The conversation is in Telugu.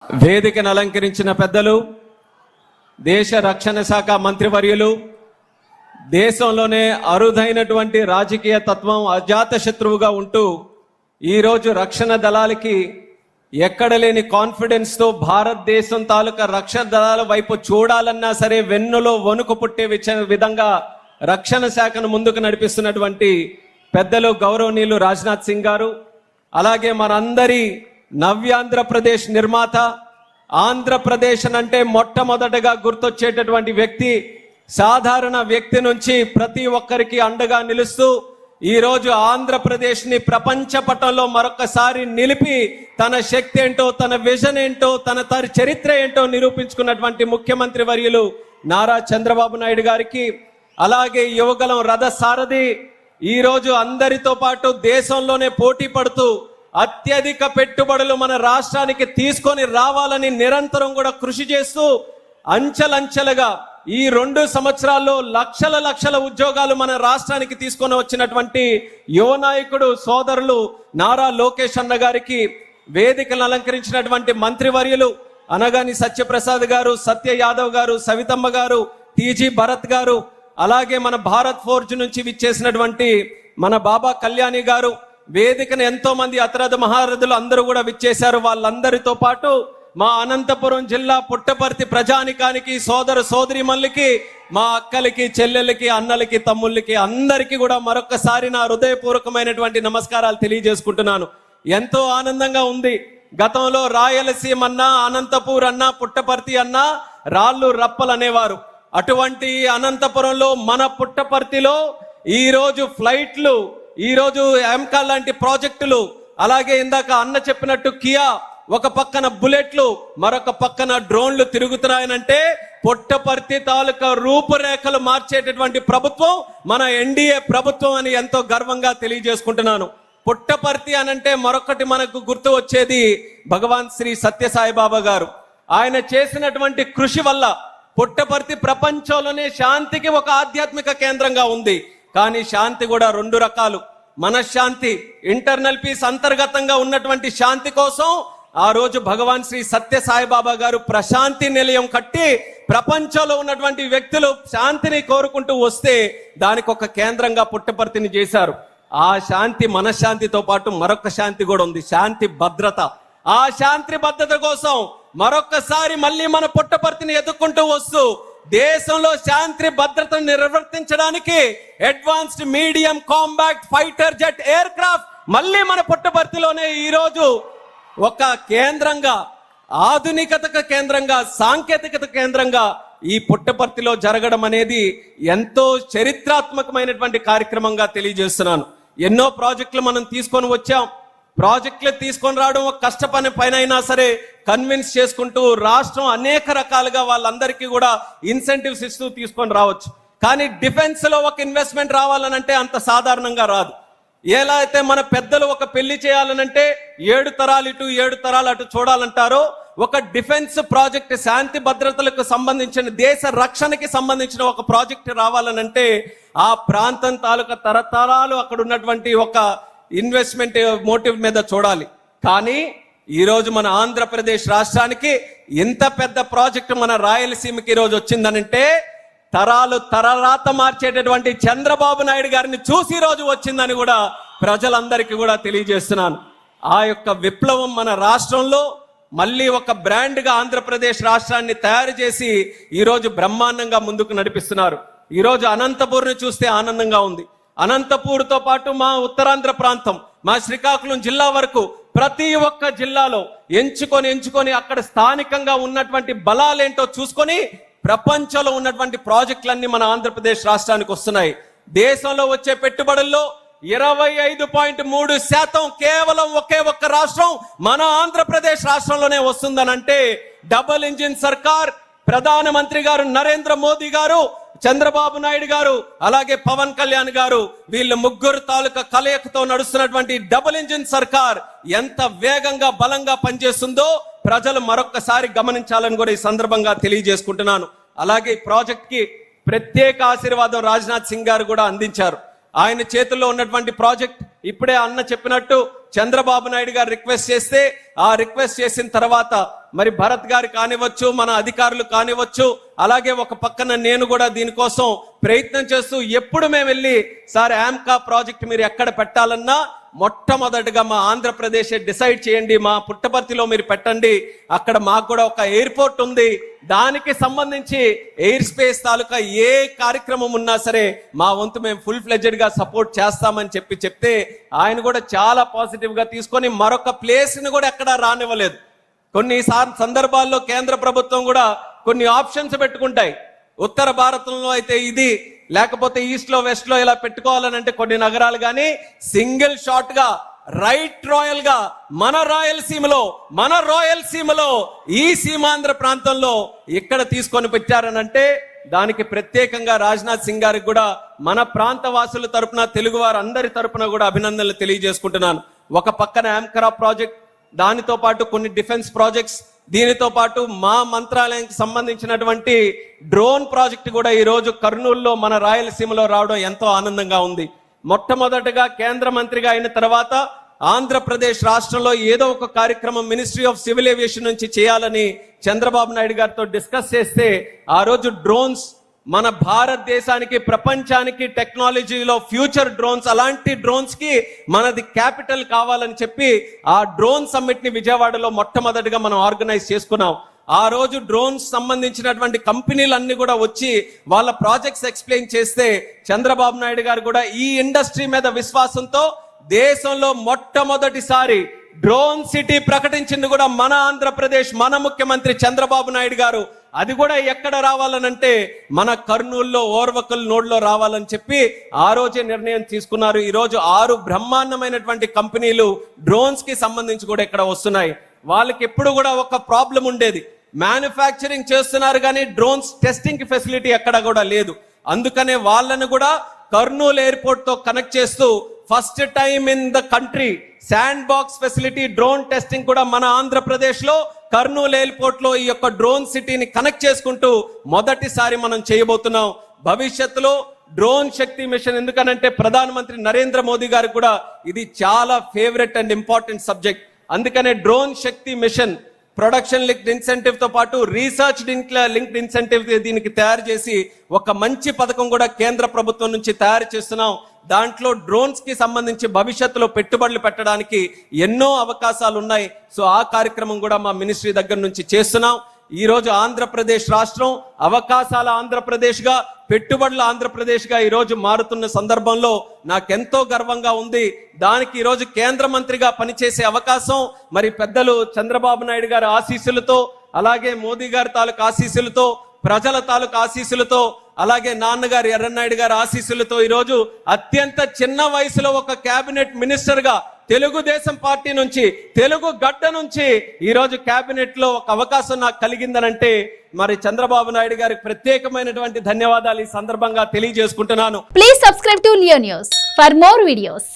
వేదికను అలంకరించిన పెద్దలు, దేశ రక్షణ శాఖ మంత్రివర్యులు, దేశంలోనే అరుదైనటువంటి రాజకీయ తత్వం అజాత శత్రువుగా ఉంటూ ఈరోజు రక్షణ దళాలకి ఎక్కడ లేని కాన్ఫిడెన్స్తో భారతదేశం తాలూకా రక్షణ దళాల వైపు చూడాలన్నా సరే వెన్నులో వణుకు పుట్టే విధంగా రక్షణ శాఖను ముందుకు నడిపిస్తున్నటువంటి పెద్దలు గౌరవనీయులు రాజ్నాథ్ సింగ్ గారు, అలాగే మనందరి నవ్యాంధ్రప్రదేశ్ నిర్మాత, ఆంధ్రప్రదేశ్ అంటే మొట్టమొదటగా గుర్తొచ్చేటటువంటి వ్యక్తి, సాధారణ వ్యక్తి నుంచి ప్రతి ఒక్కరికి అండగా నిలుస్తూ ఈరోజు ఆంధ్రప్రదేశ్ని ప్రపంచ పటంలో మరొకసారి నిలిపి తన శక్తి ఏంటో, తన విజన్ ఏంటో, తన చరిత్ర ఏంటో నిరూపించుకున్నటువంటి ముఖ్యమంత్రి వర్యులు నారా చంద్రబాబు నాయుడు గారికి, అలాగే యువగలం రథ సారథి ఈరోజు అందరితో పాటు దేశంలోనే పోటీ పడుతూ అత్యధిక పెట్టుబడులు మన రాష్ట్రానికి తీసుకొని రావాలని నిరంతరం కూడా కృషి చేస్తూ అంచెలంచెలుగా ఈ 2 సంవత్సరాల్లో లక్షల ఉద్యోగాలు మన రాష్ట్రానికి తీసుకొని వచ్చినటువంటి యువ నాయకుడు సోదరులు నారా లోకేష్ అన్న గారికి, వేదికలను అలంకరించినటువంటి మంత్రివర్యులు అనగాని సత్యప్రసాద్ గారు, సత్య యాదవ్ గారు, సవితమ్మ గారు, టీజీ భరత్ గారు, అలాగే మన భారత్ ఫోర్జ్ నుంచి విచ్చేసినటువంటి మన బాబా కళ్యాణి గారు, వేదికను ఎంతో మంది అతిరథ మహారథులు అందరూ కూడా విచ్చేశారు. వాళ్ళందరితో పాటు మా అనంతపురం జిల్లా పుట్టపర్తి ప్రజానికానికి, సోదర సోదరిమణులకి, మా అక్కలకి, చెల్లెలకి, అన్నలకి, తమ్ముళ్ళకి అందరికీ కూడా మరొకసారి నా హృదయపూర్వకమైనటువంటి నమస్కారాలు తెలియజేసుకుంటున్నాను. ఎంతో ఆనందంగా ఉంది. గతంలో రాయలసీమ అన్నా, అనంతపూర్ అన్నా, పుట్టపర్తి అన్నా రాళ్ళు రప్పలు అనేవారు. అటువంటి అనంతపురంలో మన పుట్టపర్తిలో ఈరోజు ఫ్లైట్లు, ఈరోజు ఎంకా లాంటి ప్రాజెక్టులు, అలాగే ఇందాక అన్న చెప్పినట్టు కియా, ఒక పక్కన బుల్లెట్లు, మరొక పక్కన డ్రోన్లు తిరుగుతున్నాయనంటే పుట్టపర్తి తాలూకా రూపురేఖలు మార్చేటటువంటి ప్రభుత్వం మన ఎన్డీఏ ప్రభుత్వం అని ఎంతో గర్వంగా తెలియజేసుకుంటున్నాను. పుట్టపర్తి అనంటే మరొకటి మనకు గుర్తు వచ్చేది భగవాన్ శ్రీ సత్యసాయిబాబా గారు. ఆయన చేసినటువంటి కృషి వల్ల పుట్టపర్తి ప్రపంచంలోనే శాంతికి ఒక ఆధ్యాత్మిక కేంద్రంగా ఉంది. కానీ శాంతి కూడా 2 రకాలు. మనశ్శాంతి, ఇంటర్నల్ పీస్, అంతర్గతంగా ఉన్నటువంటి శాంతి కోసం ఆ రోజు భగవాన్ శ్రీ సత్య సాయిబాబా గారు ప్రశాంతి నిలయం కట్టి ప్రపంచంలో ఉన్నటువంటి వ్యక్తులు శాంతిని కోరుకుంటూ వస్తే దానికి ఒక కేంద్రంగా పుట్టపర్తిని చేశారు. ఆ శాంతి మనశ్శాంతితో పాటు మరొక శాంతి కూడా ఉంది, శాంతి భద్రత. ఆ శాంతి భద్రత కోసం మరొకసారి మళ్ళీ మన పుట్టపర్తిని ఎదుర్కొంటూ వస్తూ దేశంలో శాంతి భద్రతను నిర్వర్తించడానికి advanced medium combat fighter jet aircraft మళ్ళీ మన పుట్టపర్తిలోనే ఈరోజు ఒక కేంద్రంగా, ఆధునికత కేంద్రంగా, సాంకేతికత కేంద్రంగా ఈ పుట్టపర్తిలో జరగడం అనేది ఎంతో చరిత్రాత్మకమైనటువంటి కార్యక్రమంగా తెలియజేస్తున్నాను. ఎన్నో ప్రాజెక్టులు మనం తీసుకొని వచ్చాం. ప్రాజెక్టులు తీసుకొని రావడం ఒక కష్టపని పైన అయినా సరే కన్విన్స్ చేసుకుంటూ రాష్ట్రం అనేక రకాలుగా వాళ్ళందరికీ కూడా ఇన్సెంటివ్స్ ఇస్తూ తీసుకొని రావచ్చు. కానీ డిఫెన్స్ లో ఒక ఇన్వెస్ట్మెంట్ రావాలనంటే అంత సాధారణంగా రాదు. ఎలా అయితే మన పెద్దలు ఒక పెళ్లి చేయాలనంటే 7 తరాలు ఇటు 7 తరాలు అటు చూడాలంటారో, ఒక డిఫెన్స్ ప్రాజెక్ట్, శాంతి భద్రతలకు సంబంధించిన, దేశ రక్షణకి సంబంధించిన ఒక ప్రాజెక్ట్ రావాలనంటే ఆ ప్రాంతం తాలూకా తరతరాలు అక్కడ ఉన్నటువంటి ఒక ఇన్వెస్ట్మెంట్ మోటివ్ మీద చూడాలి. కానీ ఈరోజు మన ఆంధ్రప్రదేశ్ రాష్ట్రానికి ఇంత పెద్ద ప్రాజెక్టు మన రాయలసీమకి ఈరోజు వచ్చిందనంటే తరాలు తరరాత మార్చేటటువంటి చంద్రబాబు నాయుడు గారిని చూసి ఈరోజు వచ్చిందని కూడా ప్రజలందరికీ కూడా తెలియజేస్తున్నాను. ఆ యొక్క విప్లవం మన రాష్ట్రంలో మళ్ళీ ఒక బ్రాండ్గా ఆంధ్రప్రదేశ్ రాష్ట్రాన్ని తయారు చేసి ఈరోజు బ్రహ్మాండంగా ముందుకు నడిపిస్తున్నారు. ఈరోజు అనంతపూర్ని చూస్తే ఆనందంగా ఉంది. అనంతపూర్తో పాటు మా ఉత్తరాంధ్ర ప్రాంతం, మా శ్రీకాకుళం జిల్లా వరకు ప్రతి ఒక్క జిల్లాలో ఎంచుకొని అక్కడ స్థానికంగా ఉన్నటువంటి బలాలేంటో చూసుకొని ప్రపంచంలో ఉన్నటువంటి ప్రాజెక్టులన్నీ మన ఆంధ్రప్రదేశ్ రాష్ట్రానికి వస్తున్నాయి. దేశంలో వచ్చే పెట్టుబడుల్లో 25.3% కేవలం ఒకే ఒక్క రాష్ట్రం మన ఆంధ్రప్రదేశ్ రాష్ట్రంలోనే వస్తుందనంటే డబుల్ ఇంజిన్ సర్కార్, ప్రధానమంత్రి గారు నరేంద్ర మోదీ గారు, చంద్రబాబు నాయుడు గారు, అలాగే పవన్ కళ్యాణ్ గారు, వీళ్ళ ముగ్గురు తాలూకా కలయికతో నడుస్తున్నటువంటి డబుల్ ఇంజిన్ సర్కార్ ఎంత వేగంగా బలంగా పనిచేస్తుందో ప్రజలు మరొక్కసారి గమనించాలని కూడా ఈ సందర్భంగా తెలియజేసుకుంటున్నాను. అలాగే ఈ ప్రాజెక్ట్ కి ప్రత్యేక ఆశీర్వాదం రాజ్నాథ్ సింగ్ గారు కూడా అందించారు. ఆయన చేతుల్లో ఉన్నటువంటి ప్రాజెక్ట్ ఇప్పుడే అన్న చెప్పినట్టు చంద్రబాబు నాయుడు గారు రిక్వెస్ట్ చేస్తే ఆ రిక్వెస్ట్ చేసిన తర్వాత మరి భరత్ గారు కానివచ్చు, మన అధికారులు కానివచ్చు, అలాగే ఒక పక్కన నేను కూడా దీనికోసం ప్రయత్నం చేస్తూ ఎప్పుడు మేము వెళ్ళి సార్ ఆమ్కా ప్రాజెక్ట్ మీరు ఎక్కడ పెట్టాలన్నా మొట్టమొదటిగా మా ఆంధ్రప్రదేశ్ డిసైడ్ చేయండి, మా పుట్టపర్తిలో మీరు పెట్టండి, అక్కడ మాకు కూడా ఒక ఎయిర్పోర్ట్ ఉంది, దానికి సంబంధించి ఎయిర్ స్పేస్ తాలూకా ఏ కార్యక్రమం ఉన్నా సరే మా వంతు మేము ఫుల్ ఫ్లెడ్జెడ్ గా సపోర్ట్ చేస్తామని చెప్తే ఆయన కూడా చాలా పాజిటివ్ గా తీసుకొని మరొక ప్లేస్ ని కూడా ఎక్కడా రానివ్వలేదు. కొన్ని సందర్భాల్లో కేంద్ర ప్రభుత్వం కూడా కొన్ని ఆప్షన్స్ పెట్టుకుంటాయి. ఉత్తర భారతంలో అయితే ఇది, లేకపోతే ఈస్ట్ లో వెస్ట్ లో ఇలా పెట్టుకోవాలని అంటే కొన్ని నగరాలు, కానీ సింగిల్ షాట్ గా రైట్ రాయల్ గా మన రాయలసీమలో ఈ సీమాంధ్ర ప్రాంతంలో ఇక్కడ తీసుకొని పెట్టారనంటే దానికి ప్రత్యేకంగా రాజ్నాథ్ సింగ్ గారికి కూడా మన ప్రాంత వాసుల తరపున, తెలుగు వారు అందరి తరపున కూడా అభినందనలు తెలియజేసుకుంటున్నాను. ఒక పక్కన ఆమ్కరా ప్రాజెక్ట్, దానితో పాటు కొన్ని డిఫెన్స్ ప్రాజెక్ట్స్, దీనితో పాటు మా మంత్రాలయానికి సంబంధించినటువంటి డ్రోన్ ప్రాజెక్ట్ కూడా ఈ రోజు కర్నూలులో మన రాయలసీమలో రావడం ఎంతో ఆనందంగా ఉంది. మొట్టమొదటగా కేంద్ర మంత్రిగా అయిన తర్వాత ఆంధ్రప్రదేశ్ రాష్ట్రంలో ఏదో ఒక కార్యక్రమం మినిస్ట్రీ ఆఫ్ సివిల్ ఏవియేషన్ నుంచి చేయాలని చంద్రబాబు నాయుడు గారితో డిస్కస్ చేస్తే ఆ రోజు డ్రోన్స్ మన భారతదేశానికి, ప్రపంచానికి టెక్నాలజీలో ఫ్యూచర్ డ్రోన్స్, అలాంటి డ్రోన్స్ కి మనది క్యాపిటల్ కావాలని చెప్పి ఆ డ్రోన్ సమ్మిట్ ని విజయవాడలో మొట్టమొదటిగా మనం ఆర్గనైజ్ చేసుకున్నాం. ఆ రోజు డ్రోన్స్ సంబంధించినటువంటి కంపెనీలన్నీ కూడా వచ్చి వాళ్ళ ప్రాజెక్ట్స్ ఎక్స్ప్లెయిన్ చేస్తే చంద్రబాబు నాయుడు గారు కూడా ఈ ఇండస్ట్రీ మీద విశ్వాసంతో దేశంలో మొట్టమొదటిసారి డ్రోన్ సిటీ ప్రకటించింది కూడా మన ఆంధ్రప్రదేశ్, మన ముఖ్యమంత్రి చంద్రబాబు నాయుడు గారు. అది కూడా ఎక్కడ రావాలనంటే మన కర్నూలులో ఓర్వకల్ నోడ్లో రావాలని చెప్పి ఆ రోజే నిర్ణయం తీసుకున్నారు. ఈ రోజు 6 బ్రహ్మాండమైనటువంటి కంపెనీలు డ్రోన్స్ కి సంబంధించి కూడా ఇక్కడ వస్తున్నాయి. వాళ్ళకి ఎప్పుడు కూడా ఒక ప్రాబ్లం ఉండేది, మ్యానుఫ్యాక్చరింగ్ చేస్తున్నారు కానీ డ్రోన్స్ టెస్టింగ్ ఫెసిలిటీ ఎక్కడ కూడా లేదు. అందుకనే వాళ్ళను కూడా కర్నూలు ఎయిర్పోర్ట్ తో కనెక్ట్ చేస్తూ first time in the country sand box facility drone testing కూడా మన ఆంధ్రప్రదేశ్ లో కర్నూలు ఎయిర్పోర్ట్ లో ఈ యొక్క డ్రోన్ సిటీని కనెక్ట్ చేసుకుంటూ మొదటిసారి మనం చేయబోతున్నాం. భవిష్యత్తులో డ్రోన్ శక్తి మిషన్, ఎందుకనంటే ప్రధానమంత్రి నరేంద్ర మోదీ గారికి కూడా ఇది చాలా ఫేవరెట్ అండ్ ఇంపార్టెంట్ సబ్జెక్ట్. అందుకనే డ్రోన్ శక్తి మిషన్ ప్రొడక్షన్ లింక్డ్ ఇన్సెంటివ్ తో పాటు రీసెర్చ్ లింక్డ్ ఇన్సెంటివ్ దీనికి తయారు చేసి ఒక మంచి పథకం కూడా కేంద్ర ప్రభుత్వం నుంచి తయారు చేస్తున్నాం. దాంట్లో డ్రోన్స్ కి సంబంధించి భవిష్యత్తులో పెట్టుబడులు పెట్టడానికి ఎన్నో అవకాశాలు ఉన్నాయి. సో ఆ కార్యక్రమం కూడా మా మినిస్ట్రీ దగ్గర నుంచి చేస్తున్నాం. ఈ రోజు ఆంధ్రప్రదేశ్ రాష్ట్రం అవకాశాల ఆంధ్రప్రదేశ్ గా, పెట్టుబడుల ఆంధ్రప్రదేశ్ గా ఈ రోజు మారుతున్న సందర్భంలో నాకెంతో గర్వంగా ఉంది. దానికి ఈ రోజు కేంద్ర మంత్రిగా పనిచేసే అవకాశం మరి పెద్దలు చంద్రబాబు నాయుడు గారి ఆశీస్సులతో, అలాగే మోదీ గారి తాలూకు ఆశీస్సులతో, ప్రజల తాలూకు ఆశీస్సులతో, అలాగే నాన్నగారు ఎర్రన్నాయుడు గారి ఆశీస్సులతో ఈరోజు అత్యంత చిన్న వయసులో ఒక కేబినెట్ మినిస్టర్ గా తెలుగుదేశం పార్టీ నుంచి, తెలుగు గడ్డ నుంచి ఈ రోజు కేబినెట్ లో ఒక అవకాశం నాకు కలిగిందనంటే మరి చంద్రబాబు నాయుడు గారికి ప్రత్యేకమైనటువంటి ధన్యవాదాలు ఈ సందర్భంగా తెలియజేసుకుంటున్నాను. Please subscribe to Leo news for more videos.